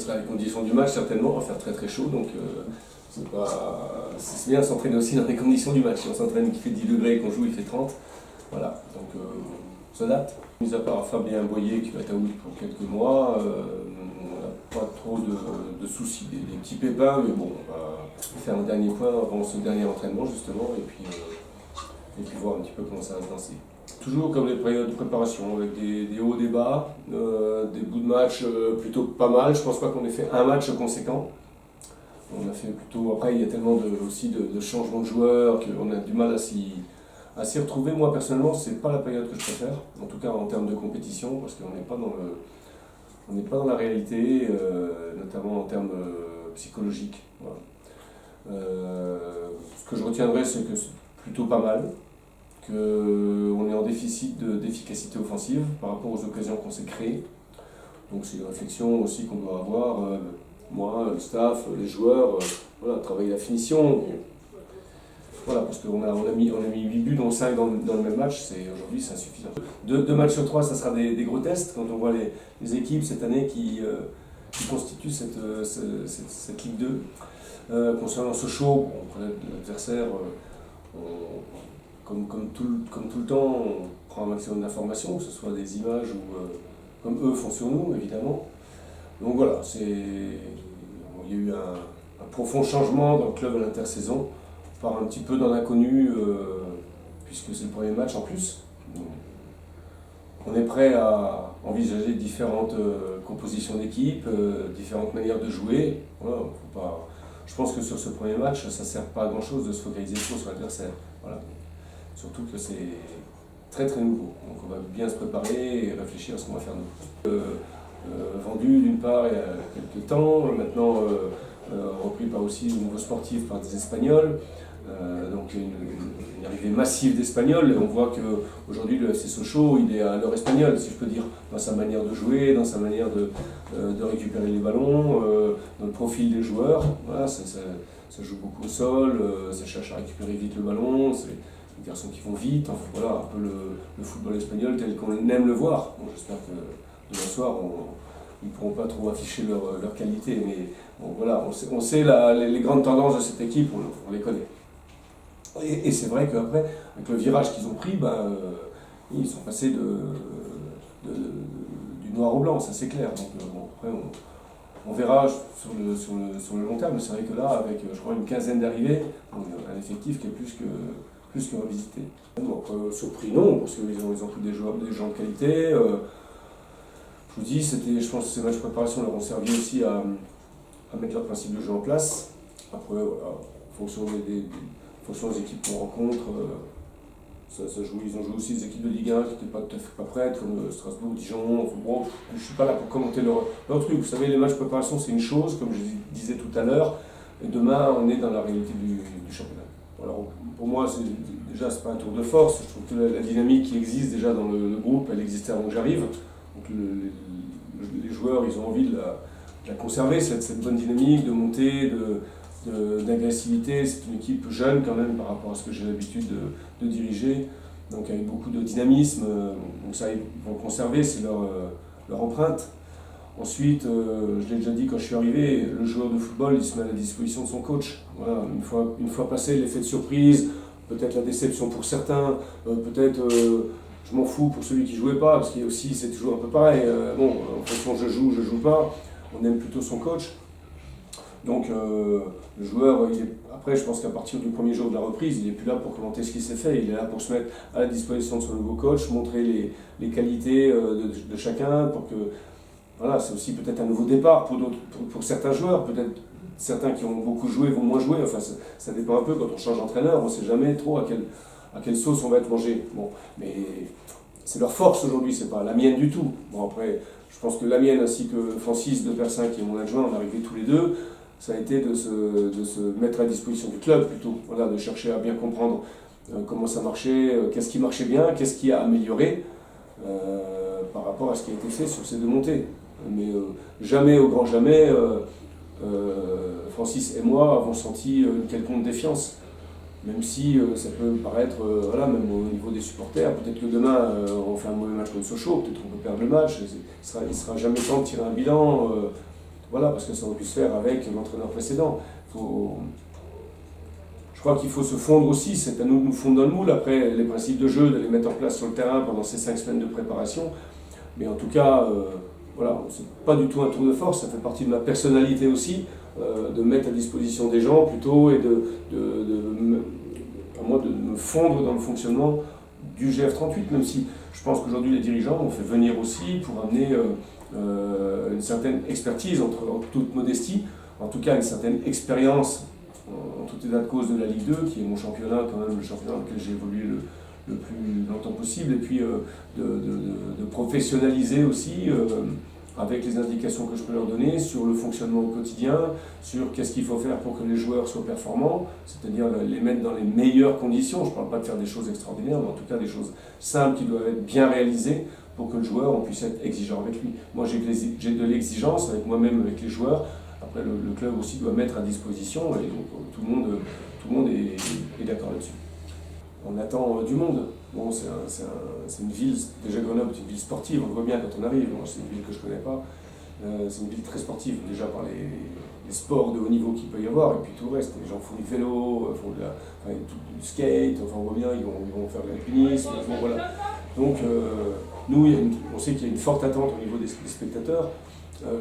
sera les conditions du match certainement, on va faire très très chaud, donc c'est bien de s'entraîner aussi dans les conditions du match. Si on s'entraîne qu'il fait 10 degrés et qu'on joue il fait 30, voilà, donc on s'adapte. Mis à part Fabien Boyer qui va être à août pour quelques mois, on n'a pas trop de soucis, des petits pépins, mais bon, on va faire un dernier point avant ce dernier entraînement justement, et puis voir un petit peu comment ça va se lancer. Toujours comme les périodes de préparation, avec des hauts, des bas, des bouts de match plutôt pas mal. Je pense pas qu'on ait fait un match conséquent. On a fait plutôt. Après, il y a tellement aussi de changements de joueurs qu'on a du mal à s'y retrouver. Moi, personnellement, c'est pas la période que je préfère, en tout cas en termes de compétition, parce qu'on n'est pas dans la réalité, notamment en termes psychologiques. Voilà. Ce que je retiendrai, c'est que c'est plutôt pas mal, qu'on est en déficit d'efficacité offensive par rapport aux occasions qu'on s'est créées. Donc c'est une réflexion aussi qu'on doit avoir, moi, le staff, les joueurs, voilà, travailler la finition. Voilà, parce qu'on a mis 8 buts dont 5 dans le même match, aujourd'hui c'est insuffisant. 2 matchs sur 3, ça sera des gros tests quand on voit les équipes cette année qui constituent cette Ligue 2. Concernant Sochaux, on connaît l'adversaire, comme tout le temps, on prend un maximum d'informations, que ce soit des images ou comme eux font sur nous, évidemment. Donc voilà, il y a eu un profond changement dans le club à l'intersaison. On part un petit peu dans l'inconnu, puisque c'est le premier match en plus. On est prêt à envisager différentes compositions d'équipe, différentes manières de jouer. Voilà, je pense que sur ce premier match, ça ne sert pas à grand chose de se focaliser sur l'adversaire. Voilà. Surtout que c'est très très nouveau. Donc on va bien se préparer et réfléchir à ce qu'on va faire nous. Vendu d'une part il y a quelques temps, maintenant repris par aussi de nouveaux sportifs, par des Espagnols. Donc une arrivée massive d'Espagnols, et on voit qu'aujourd'hui le FC Sochaux il est à l'heure espagnole, si je peux dire, dans sa manière de jouer, dans sa manière de récupérer les ballons, dans le profil des joueurs. Voilà, ça joue beaucoup au sol, ça cherche à récupérer vite le ballon, c'est des garçons qui vont vite, enfin, voilà, un peu le football espagnol tel qu'on aime le voir. Bon, j'espère que demain soir ils ne pourront pas trop afficher leur qualité, mais bon, voilà, on sait les grandes tendances de cette équipe, on les connaît. Et c'est vrai qu'après, avec le virage qu'ils ont pris, ils sont passés du noir au blanc, ça c'est clair. Donc bon, après, on verra sur le long terme. C'est vrai que là, avec je crois une quinzaine d'arrivées, un effectif qui est plus que revisité. Donc surpris non, parce qu'ils ont pris des gens de qualité. Je vous dis, je pense que ces matchs de préparation leur ont servi aussi à mettre leur principe de jeu en place. Après, voilà, en fonction des équipes qu'on rencontre, ils ont joué aussi des équipes de Ligue 1 qui n'étaient pas tout à fait pas prêtes, comme Strasbourg, Dijon. Enfin, bon, je ne suis pas là pour commenter leur truc. Vous savez, les matchs de préparation, c'est une chose, comme je disais tout à l'heure, et demain, on est dans la réalité du championnat. Alors, pour moi, déjà, ce n'est pas un tour de force. Je trouve que la dynamique qui existe déjà dans le groupe, elle existait avant que j'arrive. Donc, les joueurs, ils ont envie de la conserver, cette bonne dynamique, de monter, d'agressivité. C'est une équipe jeune quand même par rapport à ce que j'ai l'habitude de diriger, donc avec beaucoup de dynamisme. Donc ça, ils vont conserver, c'est leur empreinte. Ensuite, je l'ai déjà dit quand je suis arrivé, le joueur de football, il se met à la disposition de son coach. Voilà, une fois passé l'effet de surprise, peut-être la déception pour certains, peut-être je m'en fous pour celui qui ne jouait pas, parce qu'il y a aussi, c'est toujours un peu pareil. Bon, en fonction je joue pas, on aime plutôt son coach. Donc le joueur, après je pense qu'à partir du premier jour de la reprise, il n'est plus là pour commenter ce qui s'est fait, il est là pour se mettre à la disposition de son nouveau coach, montrer les qualités de chacun, pour que, voilà, c'est aussi peut-être un nouveau départ pour certains joueurs, peut-être certains qui ont beaucoup joué vont moins jouer, enfin ça dépend un peu, quand on change d'entraîneur, on ne sait jamais trop à quelle sauce on va être mangé. Bon, mais c'est leur force aujourd'hui, c'est pas la mienne du tout. Bon après, je pense que la mienne ainsi que Francis de Persin qui est mon adjoint, on est arrivés tous les deux, ça a été de se mettre à disposition du club plutôt, voilà, de chercher à bien comprendre comment ça marchait, qu'est-ce qui marchait bien, qu'est-ce qui a amélioré par rapport à ce qui a été fait sur ces 2 montées. Mais jamais, au grand jamais, Francis et moi avons senti une quelconque défiance. Même si ça peut paraître, voilà, même au niveau des supporters, peut-être que demain on fait un mauvais match contre Sochaux, peut-être qu'on peut perdre le match, il ne sera jamais temps de tirer un bilan. voilà, parce que ça aurait pu se faire avec l'entraîneur précédent. Je crois qu'il faut se fondre aussi, c'est à nous de nous fondre dans le moule. Après, les principes de jeu, de les mettre en place sur le terrain pendant ces 5 semaines de préparation. Mais en tout cas, voilà, c'est pas du tout un tour de force, ça fait partie de ma personnalité aussi, de mettre à disposition des gens plutôt et à moi de me fondre dans le fonctionnement du GF38, même si je pense qu'aujourd'hui les dirigeants ont fait venir aussi pour amener une certaine expertise, en toute modestie, en tout cas une certaine expérience en tout état de cause de la Ligue 2, qui est mon championnat quand même, le championnat dans lequel j'ai évolué le plus longtemps possible, et puis de professionnaliser aussi avec les indications que je peux leur donner sur le fonctionnement au quotidien, sur qu'est-ce qu'il faut faire pour que les joueurs soient performants, c'est-à-dire les mettre dans les meilleures conditions. Je ne parle pas de faire des choses extraordinaires, mais en tout cas des choses simples qui doivent être bien réalisées pour que le joueur, on puisse être exigeant avec lui. Moi j'ai de l'exigence avec moi-même, avec les joueurs. Après le club aussi doit mettre à disposition, et donc tout le monde est d'accord là-dessus. On attend du monde. Bon, c'est une ville, déjà Grenoble est une ville sportive, on le voit bien quand on arrive. Moi, c'est une ville que je ne connais pas. C'est une ville très sportive, déjà par les sports de haut niveau qu'il peut y avoir, et puis tout le reste. Les gens font du vélo, font du skate, enfin on voit bien, ils vont faire de l'alpinisme. Voilà. Donc nous, on sait qu'il y a une forte attente au niveau des spectateurs.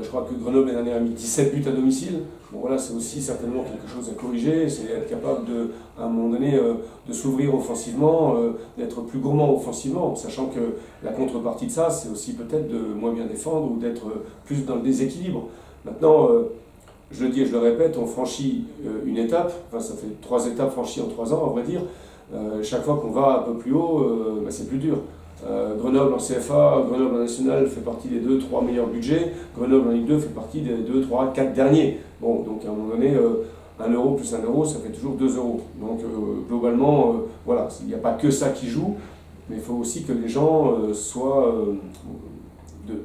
Je crois que Grenoble l'année dernière a mis 17 buts à domicile. Bon voilà, c'est aussi certainement quelque chose à corriger, c'est être capable à un moment donné de s'ouvrir offensivement, d'être plus gourmand offensivement, sachant que la contrepartie de ça, c'est aussi peut-être de moins bien défendre ou d'être plus dans le déséquilibre. Maintenant, je le dis et je le répète, on franchit une étape, enfin ça fait 3 étapes franchies en 3 ans, à vrai dire. Chaque fois qu'on va un peu plus haut, c'est plus dur. Grenoble en CFA, Grenoble en National fait partie des 2-3 meilleurs budgets, Grenoble en Ligue 2 fait partie des 2, 3, 4 derniers. Bon, donc à un moment donné, 1 euro plus 1 euro, ça fait toujours 2 euros. Donc globalement, voilà, il n'y a pas que ça qui joue, mais il faut aussi que les gens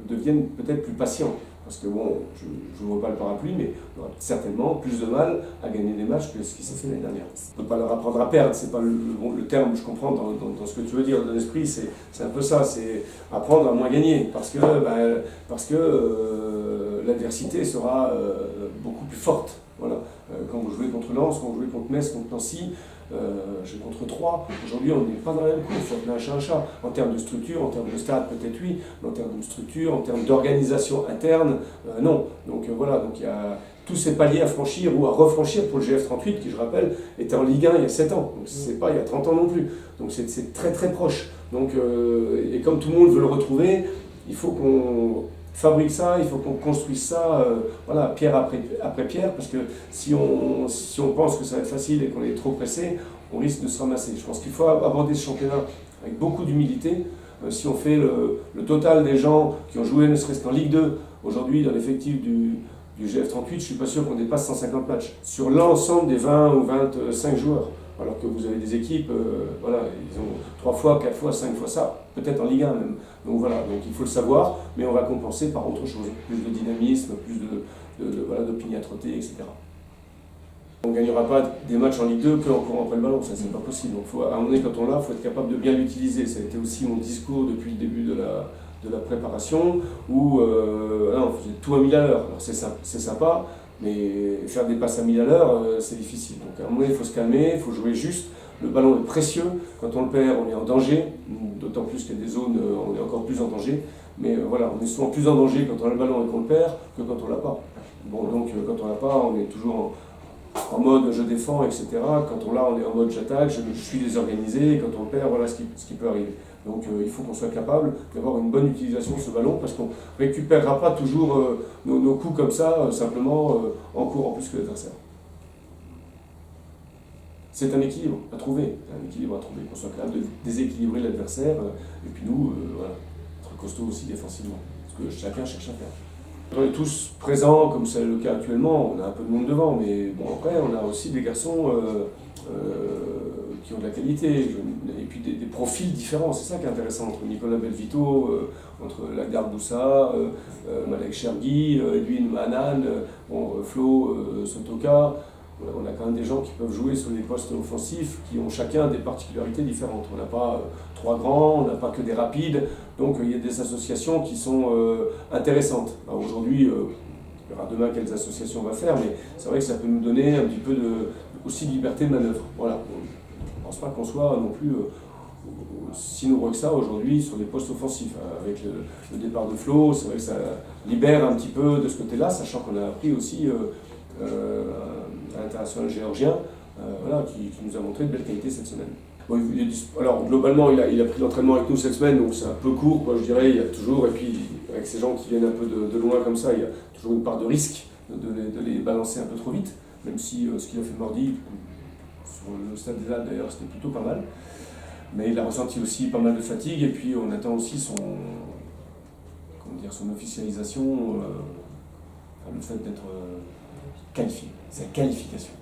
deviennent peut-être plus patients. Parce que bon, je ne vois pas le parapluie, mais on aura certainement plus de mal à gagner des matchs que ce qui s'est fait l'année dernière. On ne peut pas leur apprendre à perdre, c'est pas le terme que je comprends dans ce que tu veux dire dans l'esprit, c'est un peu ça, c'est apprendre à moins gagner, parce que l'adversité sera beaucoup plus forte. Voilà. Quand vous jouez contre Lens, quand vous jouez contre Metz, contre Nancy, j'ai contre 3. Aujourd'hui, on n'est pas dans la même course, il faut appeler un chat un chat. En termes de structure, en termes de stade, peut-être oui, mais en termes de structure, en termes d'organisation interne, non. Donc voilà, donc il y a tous ces paliers à franchir ou à refranchir pour le GF38, qui, je rappelle, était en Ligue 1 il y a 7 ans. Donc c'est pas il y a 30 ans non plus. Donc c'est très très proche. Donc, et comme tout le monde veut le retrouver, il faut qu'on fabrique ça, il faut qu'on construise ça, voilà, pierre après pierre, parce que si on pense que ça va être facile et qu'on est trop pressé, on risque de se ramasser. Je pense qu'il faut aborder ce championnat avec beaucoup d'humilité. Si on fait le total des gens qui ont joué ne serait-ce qu'en Ligue 2, aujourd'hui dans l'effectif du GF38, je ne suis pas sûr qu'on dépasse 150 matchs, sur l'ensemble des 20 ou 25 joueurs. Alors que vous avez des équipes, voilà, ils ont 3 fois, 4 fois, 5 fois ça, peut-être en Ligue 1 même. Donc voilà, donc il faut le savoir, mais on va compenser par autre chose, plus de dynamisme, plus d'opiniâtreté, etc. On ne gagnera pas des matchs en Ligue 2 qu'en courant après le ballon, ça c'est pas possible. Donc à un moment donné, quand on l'a, il faut être capable de bien l'utiliser. Ça a été aussi mon discours depuis le début de la préparation, où on faisait tout à 1000 à l'heure. Alors c'est sympa, mais faire des passes à 1000 à l'heure, c'est difficile. Donc à un moment donné, il faut se calmer, il faut jouer juste. Le ballon est précieux, quand on le perd, on est en danger, d'autant plus qu'il y a des zones, on est encore plus en danger. Mais voilà, on est souvent plus en danger quand on a le ballon et qu'on le perd que quand on l'a pas. Bon, donc quand on l'a pas, on est toujours en mode je défends, etc. Quand on l'a, on est en mode j'attaque, je suis désorganisé, et quand on le perd, voilà ce qui peut arriver. Donc il faut qu'on soit capable d'avoir une bonne utilisation de ce ballon, parce qu'on ne récupérera pas toujours nos coups comme ça, simplement en courant plus que l'adversaire. C'est un équilibre à trouver, qu'on soit capable de déséquilibrer l'adversaire, et puis nous, voilà, être costaud aussi défensivement, parce que chacun cherche à faire. On est tous présents, comme c'est le cas actuellement, on a un peu de monde devant, mais bon, après on a aussi des garçons qui ont de la qualité, et puis des profils différents, c'est ça qui est intéressant, entre Nicolas Belvito, entre Lagdar Boussa, Malek Chergui, Edwin Manan, Flo Sotoka. On a quand même des gens qui peuvent jouer sur des postes offensifs qui ont chacun des particularités différentes. On n'a pas 3 grands, on n'a pas que des rapides, donc il y a des associations qui sont intéressantes. Aujourd'hui, On verra demain quelles associations on va faire, mais c'est vrai que ça peut nous donner un petit peu aussi de liberté de manœuvre. Voilà. Je ne pense pas qu'on soit non plus si nombreux que ça aujourd'hui sur les postes offensifs. Avec le départ de Flo, c'est vrai que ça libère un petit peu de ce côté-là, sachant qu'on a appris aussi un international géorgien voilà, qui nous a montré de belles qualités cette semaine. Bon, alors globalement, il a pris l'entraînement avec nous cette semaine, donc c'est un peu court, quoi, je dirais. Il y a toujours, et puis avec ces gens qui viennent un peu de loin comme ça, il y a toujours une part de risque de les balancer un peu trop vite, même si ce qu'il a fait mardi, sur le stade des Halles d'ailleurs, c'était plutôt pas mal. Mais il a ressenti aussi pas mal de fatigue, et puis on attend aussi son officialisation, le fait d'être qualifié, sa qualification.